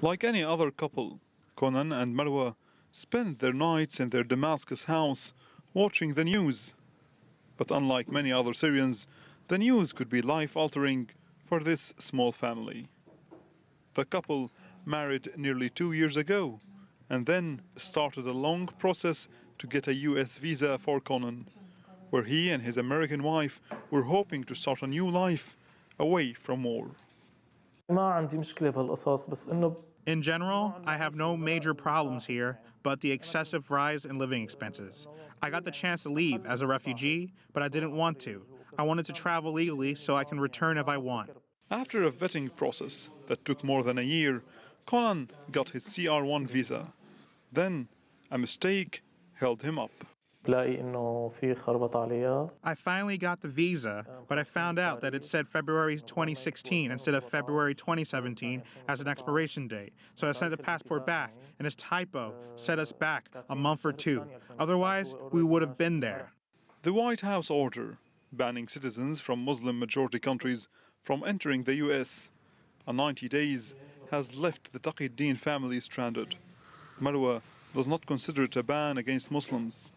Like any other couple, Conan and Marwa spend their nights in their Damascus house watching the news. But unlike many other Syrians, the news could be life-altering for this small family. The couple married nearly 2 years ago and then started a long process to get a US visa for Conan, where he and his American wife were hoping to start a new life away from war. In general, I have no major problems here, but the excessive rise in living expenses. I got the chance to leave as a refugee, but I didn't want to. I wanted to travel legally so I can return if I want. After a vetting process that took more than a year, Conan got his CR1 visa. Then, a mistake held him up. I finally got the visa, but I found out that it said February 2016 instead of February 2017 as an expiration date. So I sent the passport back, and this typo set us back a month or two. Otherwise, we would have been there. The White House order banning citizens from Muslim-majority countries from entering the US, a 90 days, has left the Taqi-ud-Din family stranded. Marwa does not consider it a ban against Muslims.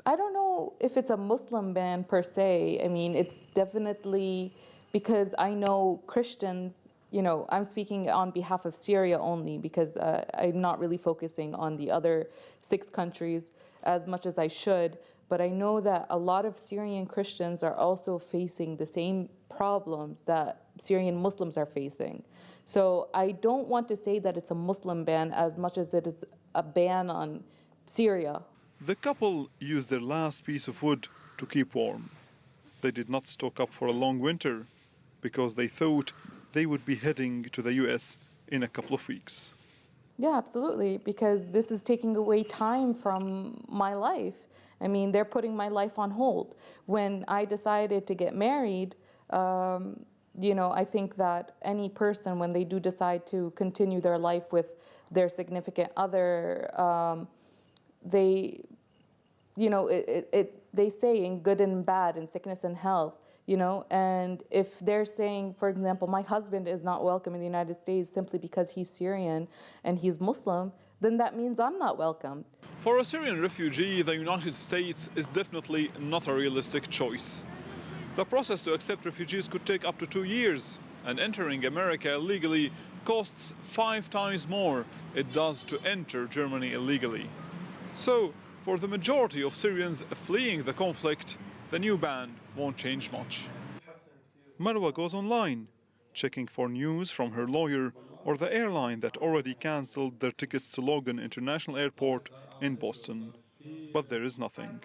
I don't know if it's a Muslim ban per se. I mean, it's definitely because I know Christians, I'm speaking on behalf of Syria only because I'm not really focusing on the other 6 countries as much as I should. But I know that a lot of Syrian Christians are also facing the same problems that Syrian Muslims are facing. So I don't want to say that it's a Muslim ban as much as it is a ban on Syria. The couple used their last piece of wood to keep warm. They did not stock up for a long winter because they thought they would be heading to the US in a couple of weeks. Yeah, absolutely, because this is taking away time from my life. I mean, they're putting my life on hold. When I decided to get married, I think that any person, when they do decide to continue their life with their significant other, they say in good and bad, in sickness and health, and if they're saying, for example, my husband is not welcome in the United States simply because he's Syrian and he's Muslim, then that means I'm not welcome. For a Syrian refugee, the United States is definitely not a realistic choice. The process to accept refugees could take up to 2 years, and entering America illegally costs 5 times more it does to enter Germany illegally. So, for the majority of Syrians fleeing the conflict, the new ban won't change much. Marwa goes online, checking for news from her lawyer or the airline that already cancelled their tickets to Logan International Airport in Boston. But there is nothing.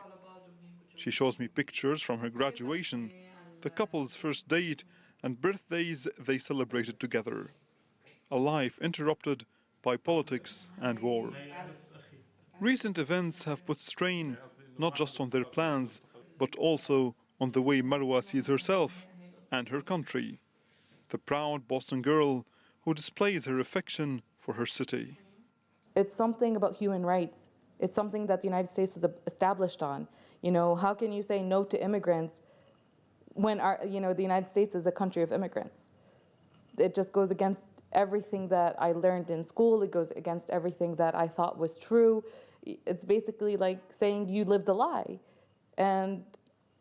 She shows me pictures from her graduation, the couple's first date, and birthdays they celebrated together. A life interrupted by politics and war. Recent events have put strain not just on their plans, but also on the way Marwa sees herself and her country. The proud Boston girl who displays her affection for her city. It's something about human rights. It's something that the United States was established on. How can you say no to immigrants when the United States is a country of immigrants? It just goes against everything that I learned in school. It goes against everything that I thought was true. It's basically like saying you lived a lie. And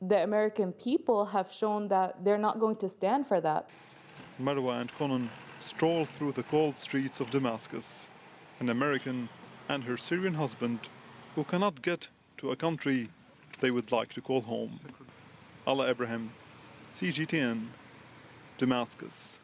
the American people have shown that they're not going to stand for that. Marwa and Conan stroll through the cold streets of Damascus, an American and her Syrian husband who cannot get to a country they would like to call home. Alaa Ebrahim, CGTN, Damascus.